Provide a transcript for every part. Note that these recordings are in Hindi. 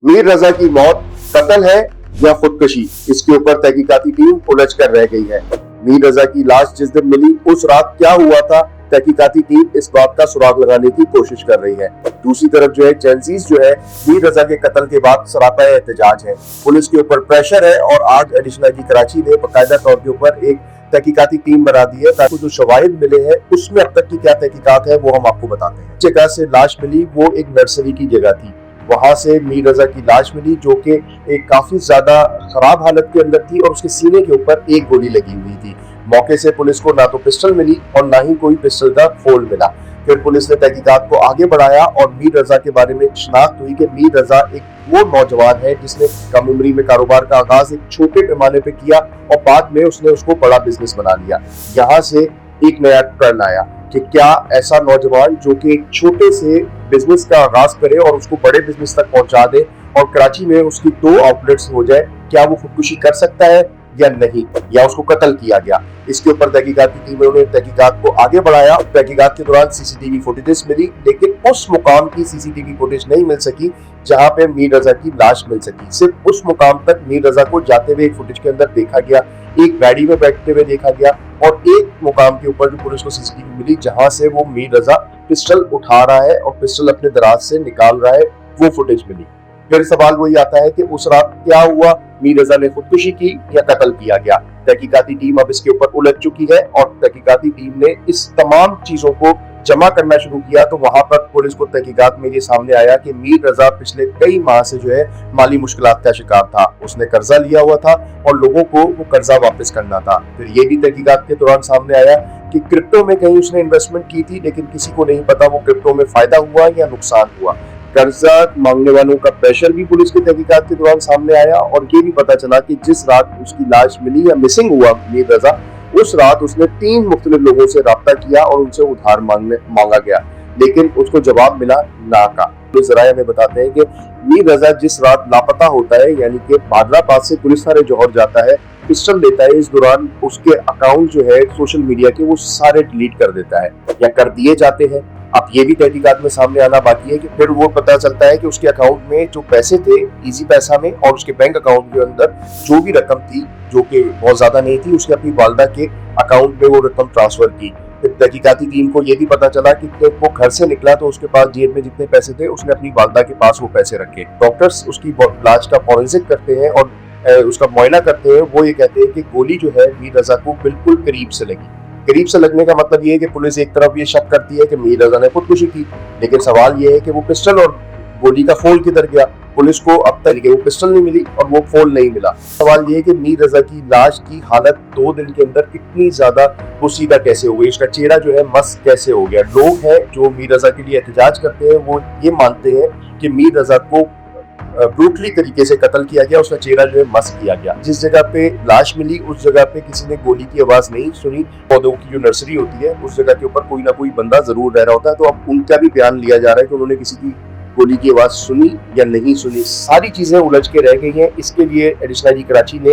मीर रजा की मौत कत्ल है या खुदकुशी, इसके ऊपर तहकीकाती टीम उलझ कर रह गई है। मीर रजा की लाश जिस दिन मिली उस रात क्या हुआ था, तहकीकाती टीम इस बात का सुराग लगाने की कोशिश कर रही है। दूसरी तरफ जो है एजेंसीज जो है मीर रजा के कत्ल के बाद सरापा एहतजाज है, पुलिस के ऊपर प्रेशर है और आज एडिशनल की कराची ने बाकायदा तौर के ऊपर एक तहकीकाती टीम बना दी है ताकि जो शवाहिद मिले हैं उसमें अब तक की क्या तहकीकात है वो हम आपको बताते हैं। जगह से लाश मिली वो एक नर्सरी की जगह थी, वहां से मीर रजा की लाश मिली जो कि एक काफी ज्यादा खराब हालत के अंदर थी और उसके सीने के ऊपर एक गोली लगी हुई थी। मौके से पुलिस को ना तो पिस्टल मिली और ना ही कोई पिस्टल का फोल मिला। फिर पुलिस ने तहकीकात को आगे बढ़ाया और मीर रजा के बारे में शिनाख्त हुई कि मीर रजा एक वो नौजवान है जिसने कम उम्री में कारोबार का आगाज एक छोटे पैमाने पे किया और बाद में उसने उसको बड़ा बिजनेस बना लिया। यहाँ से एक नया टर्न आया कि क्या ऐसा नौजवान जो कि एक छोटे से बिजनेस का आगाज करे और उसको बड़े बिजनेस तक पहुंचा दे और कराची में उसकी 2 आउटलेट्स हो जाए, क्या वो खुदकुशी कर सकता है या नहीं, या उसको कत्ल किया गया। इसके ऊपर तहकीकाती टीमों ने तहकीकात को आगे बढ़ाया। तहकीकात के दौरान सीसीटीवी फुटेजेस मिली, लेकिन उस मुकाम की सीसीटीवी फुटेज नहीं मिल सकी जहां पे मीर रजा की लाश मिल सकी। सिर्फ उस मुकाम तक मीर रजा को जाते हुए एक फुटेज के अंदर देखा गया, एक गाड़ी में बैठते हुए देखा गया और एक मुकाम के ऊपर जो पुलिस को सीसीटीवी मिली जहां से वो मीर रजा पिस्टल उठा रहा है और पिस्टल अपने दराज से निकाल रहा है, वो फुटेज मिली। फिर सवाल वही आता है कि उस रात क्या हुआ, मीर रजा ने खुदकुशी की या कत्ल किया गया। तहकीकाती टीम अब इसके ऊपर उलझ चुकी है और तहकीकाती टीम ने इस तमाम चीजों को जमा करना शुरू किया तो वहां पर पुलिस को तहकीकात में ये सामने आया कि मीर रजा पिछले कई माह से जो है माली मुश्किलात का शिकार था। उसने कर्जा लिया हुआ था और लोगों को वो कर्जा वापस करना था। फिर ये भी तहकीकात के दौरान सामने आया कि क्रिप्टो में कहीं उसने इन्वेस्टमेंट की थी, लेकिन किसी को नहीं पता वो क्रिप्टो में फायदा हुआ या नुकसान हुआ। कर्जा मांगने वालों का प्रेशर भी पुलिस की तहकीकात के दौरान सामने आया और ये भी पता चला कि जिस रात उसकी लाश मिली या मिसिंग हुआ मीर रजा, उस रात उसने 3 मुख्तलिफ लोगों से राब्ता किया और उनसे उधार मांगा गया, लेकिन उसको जवाब मिला ना का। पुलिस जराये में बताते हैं कि मीर रजा जिस रात लापता होता है, यानी कि बादलाबाद से पुलिस थाने जौहर जाता है, पिस्टल लेता है, इस दौरान उसके अकाउंट जो है सोशल मीडिया के वो सारे डिलीट कर देता है या कर दिए जाते हैं। अब ये भी तहकीकात में सामने आना बाकी है कि फिर वो पता चलता है कि उसके अकाउंट में जो पैसे थे इजी पैसा में और उसके बैंक अकाउंट के अंदर जो भी रकम थी जो कि बहुत ज्यादा नहीं थी, उसने अपनी वालदा के अकाउंट में वो रकम ट्रांसफर की। फिर तहकीकाती टीम को ये भी पता चला कि जब वो घर से निकला तो उसके पास जेब में जितने पैसे थे उसने अपनी वालदा के पास वो पैसे रखे। डॉक्टर्स उसकी लाश का फॉरेंसिक करते हैं और उसका मुआयना करते हैं। वो ये कहते हैं कि गोली जो है मीर रजा को बिल्कुल करीब से लगी। करीब से लगने का मतलब ये है कि पुलिस एक तरफ ये शक करती है कि मीर रजा ने खुदकुशी की, लेकिन सवाल ये है कि वो पिस्टल और गोली का फोल किधर गया। पुलिस को अब तक वो पिस्टल नहीं मिली और वो फोल नहीं मिला। सवाल ये है कि मीर रजा की लाश की हालत 2 दिन के अंदर इतनी ज्यादा पोशीदा कैसे हो गई, इसका चेहरा जो है मस्क कैसे हो गया। लोग हैं जो मीर रजा के लिए एहतजाज करते हैं, वो ये मानते हैं कि मीर रजा को ब्रूटली तरीके से कत्ल किया गया, उसका चेहरा जो है मस्क किया गया। जिस जगह पे लाश मिली उस जगह पे किसी ने गोली की आवाज नहीं सुनी। पौधों की जो नर्सरी होती है उस जगह के ऊपर कोई ना कोई बंदा जरूर रह रहा होता है, तो अब उनका भी बयान लिया जा रहा है कि उन्होंने किसी की गोली की आवाज सुनी या नहीं सुनी। सारी चीजें उलझ के रह गई हैं। इसके लिए एडिशनल कराची ने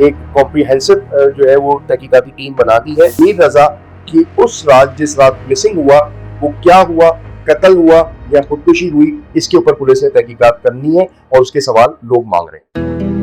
एक कॉम्प्रिहेंसिव जो है वो तहकीकाती टीम बना दी है। मीर रजा की उस रात जिस रात मिसिंग हुआ वो क्या हुआ, कत्ल हुआ या खुदकुशी हुई, इसके ऊपर पुलिस ने तहकीकात करनी है और उसके सवाल लोग मांग रहे हैं।